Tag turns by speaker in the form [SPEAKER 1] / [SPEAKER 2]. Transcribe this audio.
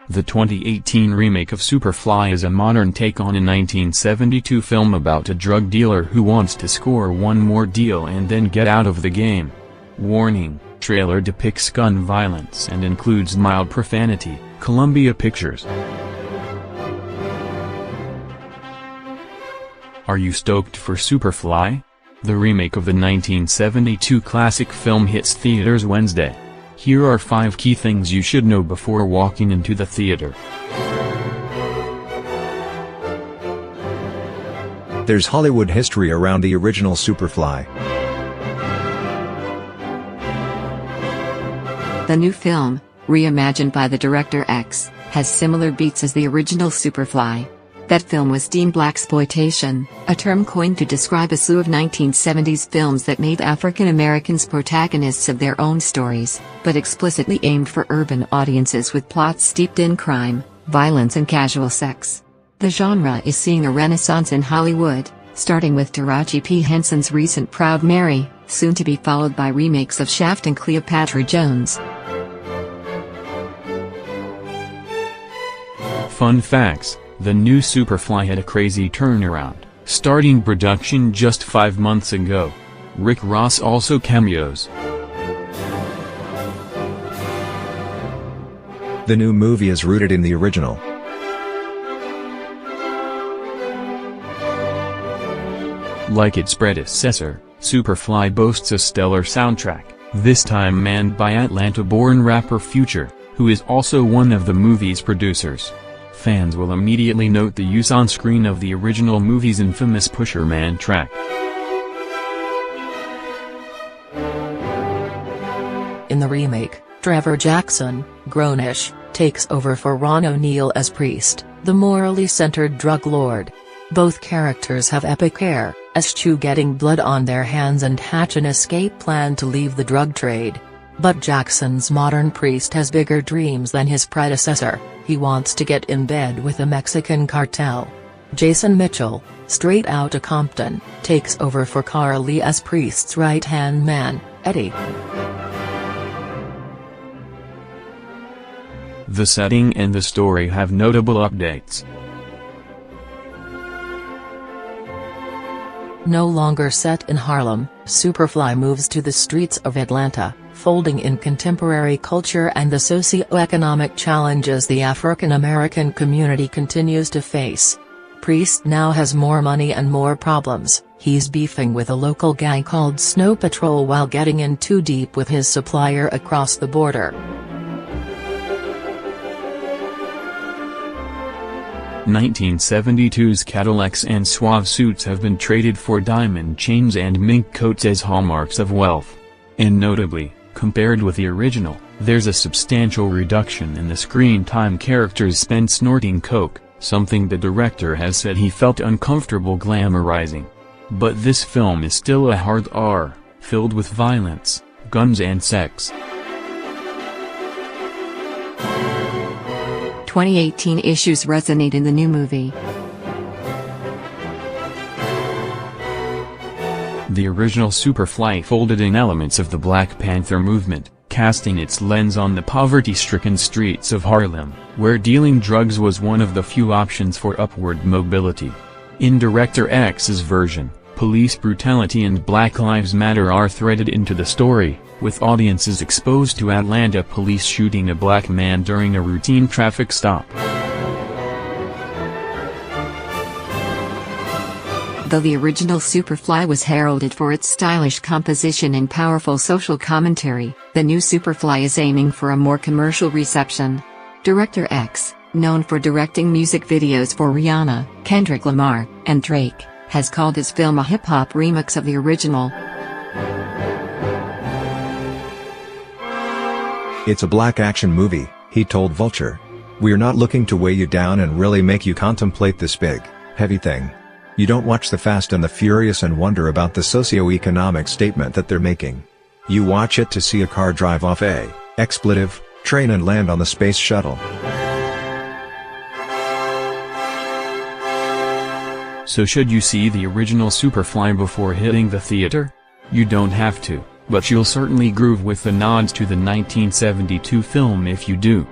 [SPEAKER 1] The 2018 remake of Superfly is a modern take on a 1972 film about a drug dealer who wants to score one more deal and then get out of the game. Warning: trailer depicts gun violence and includes mild profanity. Columbia Pictures. Are you stoked for Superfly? The remake of the 1972 classic film hits theaters Wednesday. Here are 5 key things you should know before walking into the theater.
[SPEAKER 2] There's Hollywood history around the original Superfly.
[SPEAKER 3] The new film, reimagined by the director X, has similar beats as the original Superfly. That film was deemed blaxploitation, a term coined to describe a slew of 1970s films that made African Americans protagonists of their own stories, but explicitly aimed for urban audiences with plots steeped in crime, violence and casual sex. The genre is seeing a renaissance in Hollywood, starting with Taraji P. Henson's recent Proud Mary, soon to be followed by remakes of Shaft and Cleopatra Jones.
[SPEAKER 1] Fun facts: the new Superfly had a crazy turnaround, starting production just 5 months ago. Rick Ross also cameos.
[SPEAKER 2] The new movie is rooted in the original.
[SPEAKER 1] Like its predecessor, Superfly boasts a stellar soundtrack, this time manned by Atlanta-born rapper Future, who is also one of the movie's producers. Fans will immediately note the use on screen of the original movie's infamous Pusher Man track.
[SPEAKER 4] In the remake, Trevor Jackson, grownish, takes over for Ron O'Neal as Priest, the morally centered drug lord. Both characters have epic hair, eschew getting blood on their hands and hatch an escape plan to leave the drug trade. But Jackson's modern Priest has bigger dreams than his predecessor. He wants to get in bed with the Mexican cartel. Jason Mitchell, straight outta Compton, takes over for Carly as Priest's right-hand man, Eddie.
[SPEAKER 1] The setting and the story have notable updates.
[SPEAKER 4] No longer set in Harlem, Superfly moves to the streets of Atlanta, folding in contemporary culture and the socio-economic challenges the African American community continues to face. Priest now has more money and more problems. He's beefing with a local gang called Snow Patrol while getting in too deep with his supplier across the border.
[SPEAKER 1] 1972's Cadillacs and suave suits have been traded for diamond chains and mink coats as hallmarks of wealth. And notably, compared with the original, there's a substantial reduction in the screen time characters spend snorting coke, something the director has said he felt uncomfortable glamorizing. But this film is still a hard R, filled with violence, guns and sex.
[SPEAKER 3] 2018 issues resonate in the new movie.
[SPEAKER 1] The original Superfly folded in elements of the Black Panther movement, casting its lens on the poverty-stricken streets of Harlem, where dealing drugs was one of the few options for upward mobility. In Director X's version, police brutality and Black Lives Matter are threaded into the story, with audiences exposed to Atlanta police shooting a black man during a routine traffic stop.
[SPEAKER 3] Though the original Superfly was heralded for its stylish composition and powerful social commentary, the new Superfly is aiming for a more commercial reception. Director X, known for directing music videos for Rihanna, Kendrick Lamar, and Drake, has called his film a hip-hop remix of the original.
[SPEAKER 2] It's a black action movie, he told Vulture. We're not looking to weigh you down and really make you contemplate this big, heavy thing. You don't watch The Fast and the Furious and wonder about the socio-economic statement that they're making. You watch it to see a car drive off a expletive train and land on the space shuttle.
[SPEAKER 1] So should you see the original Superfly before hitting the theater? You don't have to, but you'll certainly groove with the nods to the 1972 film if you do.